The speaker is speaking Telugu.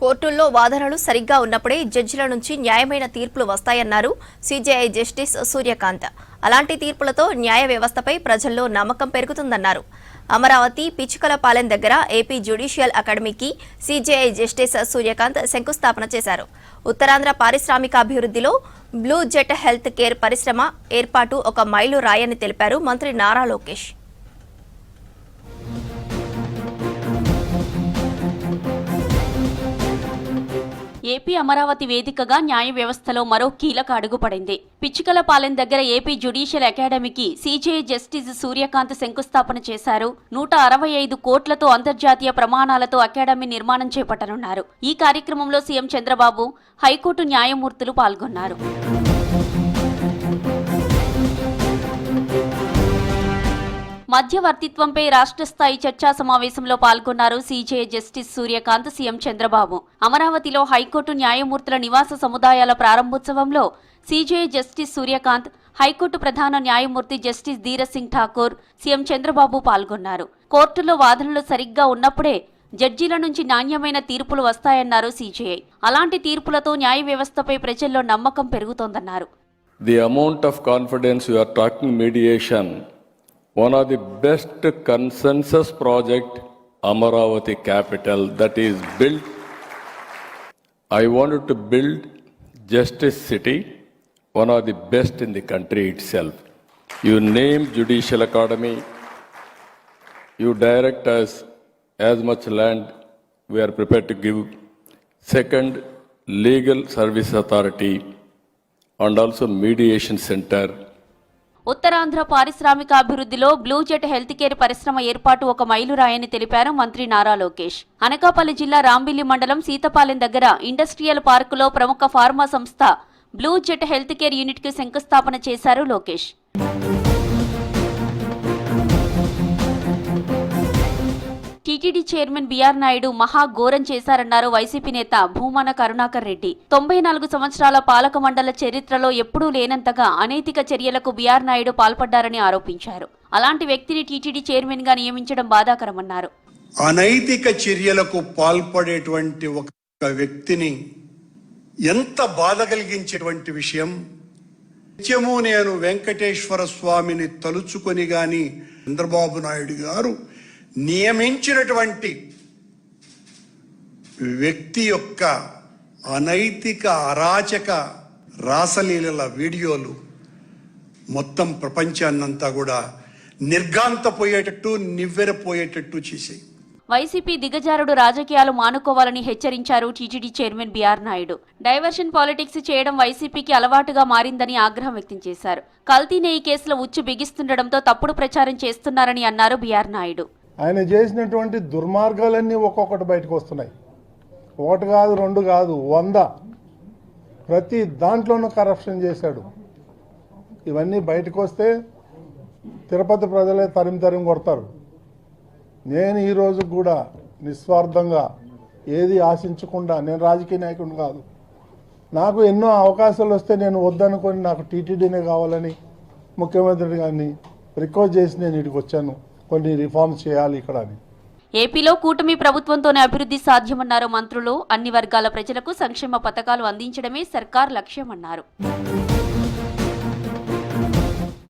కోర్టుల్లో వాదనలు సరిగ్గా ఉన్నప్పుడే జడ్జిల నుంచి న్యాయమైన తీర్పులు వస్తాయన్నారు సిజేఐ జస్టిస్ సూర్యకాంత్. అలాంటి తీర్పులతో న్యాయ వ్యవస్థపై ప్రజల్లో నమ్మకం పెరుగుతుందన్నారు. అమరావతి పిచ్చుకలపాలెం దగ్గర ఏపీ జ్యుడిషియల్ అకాడమీకి సిజేఐ జస్టిస్ సూర్యకాంత్ శంకుస్థాపన చేశారు. ఉత్తరాంధ్ర పారిశ్రామికాభివృద్ధిలో బ్లూ జెట్ హెల్త్ కేర్ పరిశ్రమ ఏర్పాటు ఒక మైలురాయని తెలిపారు మంత్రి నారా లోకేష్. ఏపీ అమరావతి వేదికగా న్యాయ వ్యవస్థలో మరో కీలక అడుగుపడింది. పిచ్చుకలపాలెం దగ్గర ఏపీ జ్యుడిషియల్ అకాడమీకి సిజేఐ జస్టిస్ సూర్యకాంత్ శంకుస్థాపన చేశారు. 165 కోట్లతో అంతర్జాతీయ ప్రమాణాలతో అకాడమీ నిర్మాణం చేపట్టనున్నారు. ఈ కార్యక్రమంలో సీఎం చంద్రబాబు, హైకోర్టు న్యాయమూర్తులు పాల్గొన్నారు. మధ్యవర్తిత్వంపై రాష్ట్ర స్థాయి చర్చా సమావేశంలో పాల్గొన్నారు CJI justice Suryakant, CM Chandrababu. అమరావతిలో హైకోర్టు న్యాయమూర్తుల నివాస సముదాయాల ప్రారంభోత్సవంలో సిజేఐ జస్టిస్ సూర్యకాంత్, హైకోర్టు ప్రధాన న్యాయమూర్తి జస్టిస్ ధీరజ్ సింగ్ ఠాకూర్, సీఎం చంద్రబాబు పాల్గొన్నారు. కోర్టులో వాదనలు సరిగ్గా ఉన్నప్పుడే జడ్జీల నుంచి నాణ్యమైన తీర్పులు వస్తాయన్నారు సిజేఐ. అలాంటి తీర్పులతో న్యాయ వ్యవస్థపై ప్రజల్లో నమ్మకం పెరుగుతోందన్నారు. The amount of confidence you are talking mediation, one of the best consensus project Amaravati capital that is built. I wanted to build Justice City, one of the best in the country itself. You name Judicial Academy, you direct us as much land we are prepared to give. Second, Legal Service Authority and also Mediation Center. Uttarandhra పారిశ్రామికాభివృద్ధిలో బ్లూ జెట్ హెల్త్ కేర్ పరిశ్రమ ఏర్పాటు ఒక మైలురాయని తెలిపారు మంత్రి నారా లోకేష్. అనకాపల్లి జిల్లా రాంబిల్లి మండలం సీతపాలెం దగ్గర ఇండస్ట్రియల్ పార్కులో ప్రముఖ ఫార్మా సంస్థ Blue jet health care unit కు శంకుస్థాపన చేశారు Lokesh. TTD chairman BR Naidu మహా ఘోరం చేశారన్నారు వైసీపీ నేత భూమన కరుణాకర్ రెడ్డి. 94 సంవత్సరాల పాలక మండల చరిత్రలో ఎప్పుడూ లేనంతగా అనైతిక చర్యలకు బీఆర్ నాయుడు పాల్పడ్డారని ఆరోపించారు. అలాంటి వ్యక్తిని టీటీడీ చైర్మన్ గా నియమించడం బాధాకరమన్నారు. అనైతిక చర్యలకు పాల్పడేటువంటి ఒక వ్యక్తిని ఎంత బాధ కలిగించేటువంటి విషయం. నిత్యము నేను వెంకటేశ్వర స్వామిని తలుచుకొని గాని చంద్రబాబు నాయుడు గారు నియమించినటువంటి వ్యక్తి యొక్క అనైతిక అరాచక రాసలీలల వీడియోలు మొత్తం ప్రపంచాన్నంతా కూడా నిర్ఘాంతపోయేటట్టు నివ్వెరపోయేటట్టు చేశాయి. వైసీపీ దిగజారుడు రాజకీయాలు మానుకోవాలని హెచ్చరించారు TTD chairman BR Naidu. Diversion politics చేయడం వైసీపీకి అలవాటుగా మారిందని ఆగ్రహం వ్యక్తం చేశారు. కల్తీ నెయ్యి కేసులో ఉచ్చు బిగిస్తుండటంతో తప్పుడు ప్రచారం చేస్తున్నారని అన్నారు బీఆర్ నాయుడు. ఆయన చేసినటువంటి దుర్మార్గాలన్నీ ఒక్కొక్కటి బయటకు వస్తున్నాయి. 1 కాదు 2 కాదు 100, ప్రతి దాంట్లోనూ కరప్షన్ చేశాడు. ఇవన్నీ బయటకు వస్తే తిరుపతి ప్రజలే తరిమి కొడతారు. నేను ఈరోజు కూడా నిస్వార్థంగా ఏది ఆశించకుండా, నేను రాజకీయ నాయకుడిని కాదు, నాకు ఎన్నో అవకాశాలు వస్తే నేను వద్దనుకొని నాకు టీటీడీనే కావాలని ముఖ్యమంత్రి గారిని రిక్వెస్ట్ చేసి నేను ఇక్కడికి వచ్చాను. కొన్ని రిఫార్మ్స్ చేయాలి ఇక్కడ అని. ఏపీలో కూటమి ప్రభుత్వంతోనే అభివృద్ధి సాధ్యమన్నారు మంత్రులు. అన్ని వర్గాల ప్రజలకు సంక్షేమ పథకాలు అందించడమే సర్కార్ లక్ష్యమన్నారు.